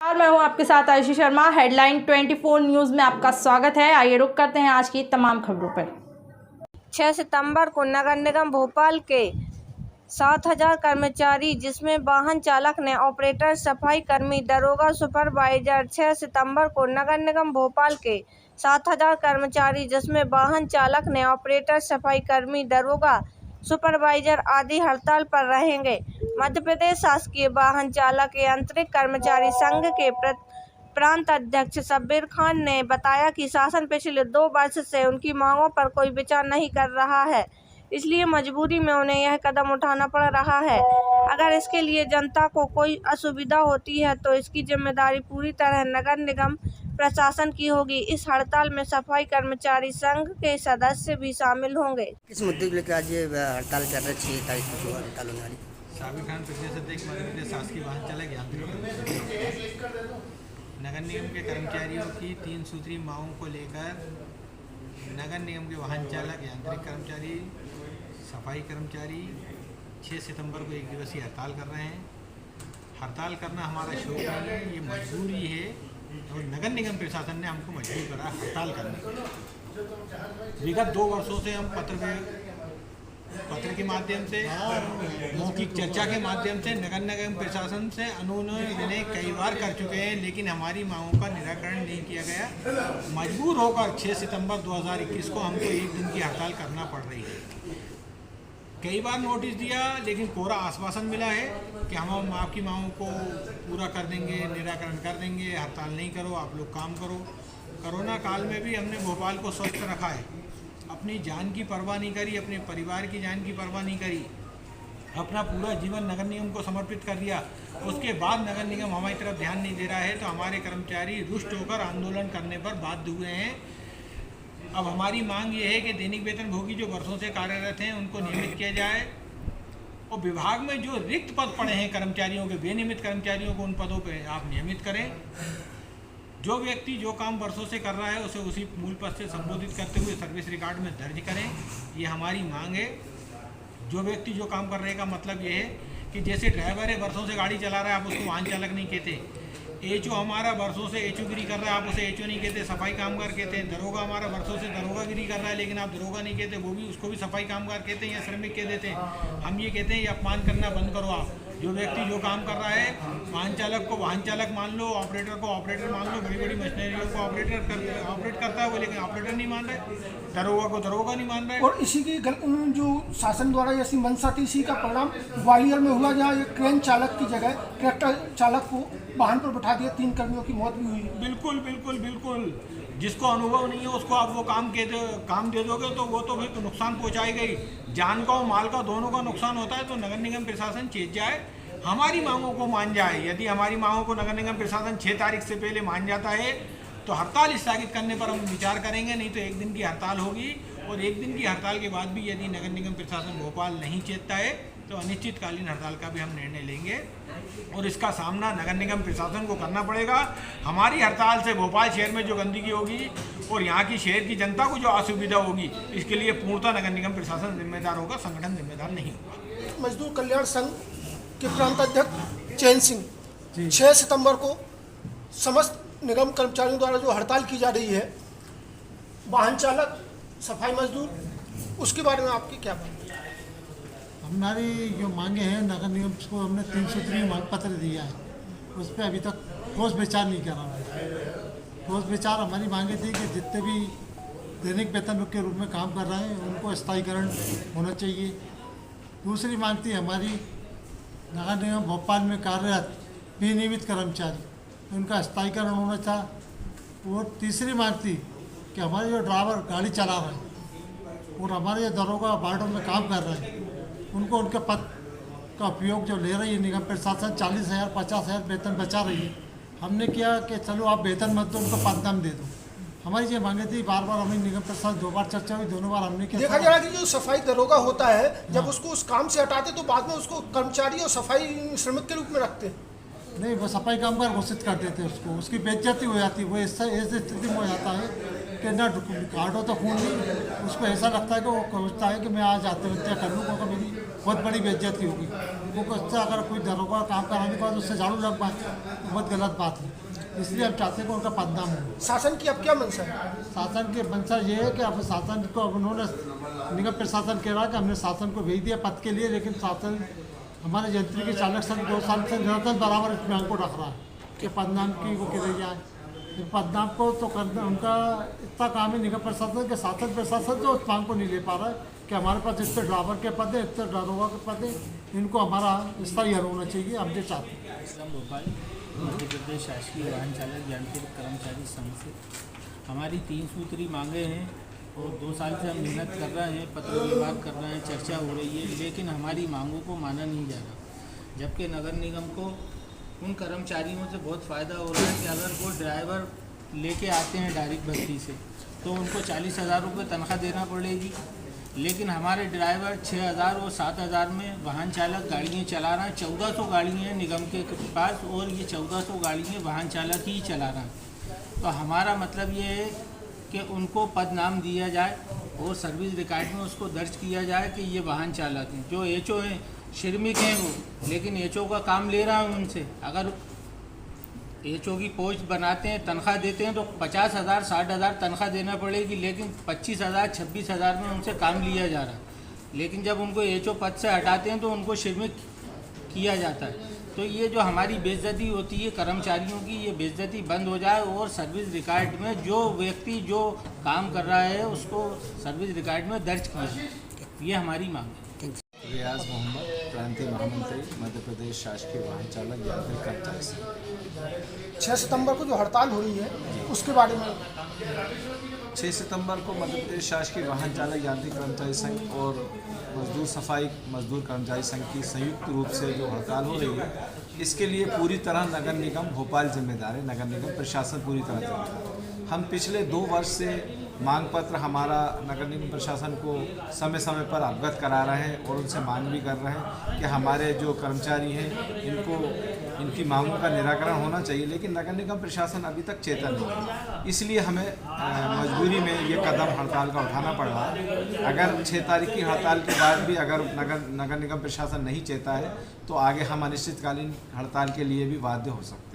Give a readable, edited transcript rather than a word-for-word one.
और मैं हूं आपके साथ आयुषी शर्मा। हेडलाइन 24 न्यूज़ में आपका स्वागत है। आइए रुक करते हैं आज की तमाम खबरों पर। 6 सितंबर को नगर निगम भोपाल के 7,000 कर्मचारी जिसमें वाहन चालक ने ऑपरेटर, सफाई कर्मी, दरोगा, सुपरवाइजर। 6 सितंबर को नगर निगम भोपाल के 7,000 कर्मचारी जिसमें वाहन चालक ने ऑपरेटर, सफाई कर्मी, दरोगा, सुपरवाइजर आदि हड़ताल पर रहेंगे। मध्य प्रदेश शासकीय वाहन चालक यांत्रिक कर्मचारी संघ के प्रांत अध्यक्ष शब्बीर खान ने बताया कि शासन पिछले 2 वर्ष से उनकी मांगों पर कोई विचार नहीं कर रहा है, इसलिए मजबूरी में उन्हें यह कदम उठाना पड़ रहा है। अगर इसके लिए जनता को कोई असुविधा होती है तो इसकी जिम्मेदारी पूरी तरह नगर निगम प्रशासन की होगी। इस हड़ताल में सफाई कर्मचारी संघ के सदस्य भी शामिल होंगे। किस मुद्दे को लेकर आज ये हड़ताल चल रही है? 6 तारीख को जो हड़ताल होने वाली। शब्बीर खान प्रदेश अध्यक्ष मध्य प्रदेश शासकीय वाहन चालक यांत्रिक नगर निगम के कर्मचारियों की 3 सूत्री मांगों को लेकर नगर निगम के वाहन चालक, यांत्रिक कर्मचारी, सफाई कर्मचारी 6 सितंबर को 1 दिवसीय हड़ताल कर रहे हैं। हड़ताल करना हमारा शौक नहीं है, ये मजबूरी है और नगर निगम प्रशासन ने हमको मजबूर करा हड़ताल करने के लिए। विगत 2 वर्षों से हम पत्र के माध्यम से, मौखिक चर्चा के माध्यम से नगर निगम प्रशासन से अनुनय कई बार कर चुके हैं, लेकिन हमारी मांगों का निराकरण नहीं किया गया। मजबूर होकर 6 सितंबर 2021 को हमको 1 दिन की हड़ताल करना पड़ रही है। कई बार नोटिस दिया, लेकिन कोरा आश्वासन मिला है कि हम आपकी मांगों को पूरा कर देंगे, निराकरण कर देंगे, हड़ताल नहीं करो, आप लोग काम करो। कोरोना काल में भी हमने भोपाल को स्वस्थ रखा है, अपनी जान की परवाह नहीं करी, अपने परिवार की जान की परवाह नहीं करी, अपना पूरा जीवन नगर निगम को समर्पित कर दिया। उसके बाद नगर निगम हमारी तरफ ध्यान नहीं दे रहा है तो हमारे कर्मचारी रुष्ट होकर आंदोलन करने पर बाध्य हुए हैं। अब हमारी मांग ये है कि दैनिक वेतन भोगी जो वर्षों से कार्यरत हैं उनको नियमित किया जाए और विभाग में जो रिक्त पद पड़े हैं कर्मचारियों के, बेनियमित कर्मचारियों को उन पदों पर आप नियमित करें। जो व्यक्ति जो काम वर्षों से कर रहा है उसे उसी मूल पद से संबोधित करते हुए सर्विस रिकॉर्ड में दर्ज करें, ये हमारी मांग है। जो व्यक्ति जो काम कर रहे का मतलब ये है कि जैसे ड्राइवर है, वर्षों से गाड़ी चला रहा है, आप उसको वाहन चालक नहीं कहते। एचओ हमारा वर्षों से एचओगिरी कर रहा है, आप उसे एचओ नहीं कहते, सफाई कामगार कहते हैं। दरोगा हमारा वर्षों से दरोगागिरी कर रहा है, लेकिन आप दरोगा नहीं कहते, वो भी उसको भी सफाई कामगार कहते हैं या श्रमिक कह देते हैं। हम ये कहते हैं ये अपमान करना बंद करो। आप जो व्यक्ति जो काम कर रहा है, वाहन चालक को वाहन चालक मान लो, ऑपरेटर को ऑपरेटर मान लो, बड़ी बड़ी मशीनरियों को ऑपरेट करता है वो, लेकिन ऑपरेटर नहीं मान रहे, दरोगा को दरोगा नहीं मान रहे। और इसी की जो शासन द्वारा ऐसी मंशा थी, इसी का परिणाम ग्वालियर में हुआ, जहाँ एक क्रेन चालक की जगह ट्रैक्टर चालक को वाहन पर बैठा दिया, 3 कर्मियों की मौत भी हुई। बिल्कुल बिल्कुल बिल्कुल। जिसको अनुभव नहीं है उसको आप वो काम दे दोगे तो वो तो फिर तो नुकसान पहुंचाएगा ही। जान का और माल का दोनों का नुकसान होता है। तो नगर निगम प्रशासन चेत जाए, हमारी मांगों को मान जाए। यदि हमारी मांगों को नगर निगम प्रशासन 6 तारीख से पहले मान जाता है तो हड़ताल स्थगित करने पर हम विचार करेंगे, नहीं तो 1 दिन की हड़ताल होगी। और 1 दिन की हड़ताल के बाद भी यदि नगर निगम प्रशासन भोपाल नहीं चेतता है तो अनिश्चितकालीन हड़ताल का भी हम निर्णय लेंगे और इसका सामना नगर निगम प्रशासन को करना पड़ेगा। हमारी हड़ताल से भोपाल शहर में जो गंदगी होगी और यहाँ की शहर की जनता को जो असुविधा होगी, इसके लिए पूर्णतः नगर निगम प्रशासन जिम्मेदार होगा, संगठन जिम्मेदार नहीं होगा। मजदूर कल्याण संघ के प्रांत अध्यक्ष चैन सिंह, 6 सितंबर को समस्त निगम कर्मचारियों द्वारा जो हड़ताल की जा रही है, वाहन चालक, सफाई मजदूर, उसके बारे में आपकी क्या बात है? हमारी जो मांगे हैं, नगर निगम को हमने 3 सूत्री मांग पत्र दिया है, उस पर अभी तक ठोस विचार नहीं करा है। ठोस विचार हमारी मांगे थी कि जितने भी दैनिक वेतन के रूप में काम कर रहे हैं उनको स्थायीकरण होना चाहिए। दूसरी मांग थी हमारी नगर निगम भोपाल में कार्यरत विनियमित कर्मचारी, उनका स्थायीकरण होना था। और तीसरी मांग थी कि हमारे जो ड्राइवर गाड़ी चला रहे हैं और हमारे जो दरोगा वार्डों में काम कर रहे हैं उनको उनके पद का उपयोग जो ले रही है निगम प्रशासन, 40,000 50,000 वेतन बचा रही है। हमने किया कि चलो आप वेतन मत दो, उनको पद नाम दे दो। हमारी ये मांगे थी, बार बार हमें निगम प्रशासन 2 बार चर्चा हुई, दोनों बार हमने किया। देखा जा रहा है कि जो सफाई दरोगा होता है, जब उसको उस काम से हटाते तो बाद में उसको कर्मचारी और सफाई श्रमिक के रूप में रखते हैं। नहीं, वो सफाई कामगार घोषित कर देते हैं उसको, उसकी बेइज्जती हो जाती है। वो ऐसी स्थिति में हो जाता है कि ना काटो तो खून नहीं, उसको ऐसा लगता है कि वो सोचता है कि मैं आज आत्महत्या कर लूँ क्योंकि मेरी बहुत बड़ी बेइज्जती होगी। वो उससे अगर कोई दरोगा काम कराने के बाद उससे झाड़ू लग पाए तो बहुत गलत बात है। इसलिए हम चाहते हैं कि उनका बदनाम हो। शासन की अब क्या मंशा है? शासन की मंशा ये है कि अब शासन को, अब उन्होंने निगम प्रशासन कह रहा है कि हमने शासन को भेज दिया पद के लिए, लेकिन शासन हमारे यंत्री के चालक संघ 2 साल से निरंतर बराबर इस मांग को रख रहा है कि पदनाम की वो करे जाए। पदनाम को तो करना उनका इतना काम है निगम प्रशासन के, शासन प्रशासन जो उस मांग को नहीं ले पा रहा है कि हमारे पास इतने ड्राइवर के पद हैं, इतने दरोगा के पद हैं, इनको हमारा स्थायी हल होना चाहिए। हम ये चाहते हैं। इस्लाम भोपाल मध्य प्रदेश शासकीय वाहन चालक यांत्रिक कर्मचारी संघ से हमारी 3 सूत्री मांगे हैं और 2 साल से हम मेहनत कर रहे हैं, पत्र व्यवहार कर रहे हैं, चर्चा हो रही है, लेकिन हमारी मांगों को माना नहीं जा रहा। जबकि नगर निगम को उन कर्मचारियों से बहुत फ़ायदा हो रहा है कि अगर वो ड्राइवर लेके आते हैं डायरेक्ट भर्ती से तो उनको 40,000 रुपये तनख्वाह देना पड़ेगी, लेकिन हमारे ड्राइवर 6,000 और 7,000 में वाहन चालक गाड़ियाँ चला रहे हैं। 1400 गाड़ियाँ हैं निगम के पास और ये 1400 गाड़ियाँ वाहन चालक ही चला रहे हैं। तो हमारा मतलब ये है कि उनको पद नाम दिया जाए और सर्विस रिकॉर्ड में उसको दर्ज किया जाए कि ये वाहन चालक हैं। जो एचओ हैं श्रमिक हैं वो, लेकिन एचओ का काम ले रहा है उनसे। अगर एचओ की पोस्ट बनाते हैं, तनख्वाह देते हैं तो 50,000 60,000 तनख्वाह देना पड़ेगी, लेकिन 25,000 26,000 में उनसे काम लिया जा रहा है। लेकिन जब उनको एचओ पद से हटाते हैं तो उनको श्रमिक किया जाता है। तो ये जो हमारी बेइज्जती होती है कर्मचारियों की, ये बेइज्जती बंद हो जाए और सर्विस रिकॉर्ड में जो व्यक्ति जो काम कर रहा है उसको सर्विस रिकॉर्ड में दर्ज किया जाए। ये हमारी मांग है। रियाज मोहम्मद, प्रांतीय महामंत्री, मध्य प्रदेश शासकीय वाहन चालक यांत्रिक कर्मचारी संघ। 6 सितंबर को जो हड़ताल हो रही है उसके बारे में 6 सितंबर को मध्य प्रदेश शासकीय वाहन चालक यांत्रिक कर्मचारी संघ और मजदूर सफाई मजदूर कर्मचारी संघ की संयुक्त रूप से जो हड़ताल हो रही है, इसके लिए पूरी तरह नगर निगम भोपाल जिम्मेदार है, नगर निगम प्रशासन पूरी तरह जिम्मेदार है। हम पिछले 2 वर्ष से मांग पत्र हमारा नगर निगम प्रशासन को समय समय पर अवगत करा रहे हैं और उनसे मांग भी कर रहे हैं कि हमारे जो कर्मचारी हैं इनको इनकी मांगों का निराकरण होना चाहिए, लेकिन नगर निगम प्रशासन अभी तक चेतन नहीं है। इसलिए हमें मजबूरी में ये कदम हड़ताल का उठाना पड़ रहा है। अगर 6 तारीख की हड़ताल के बाद भी अगर नगर निगम प्रशासन नहीं चेता है तो आगे हम अनिश्चितकालीन हड़ताल के लिए भी बाध्य हो सकते हैं।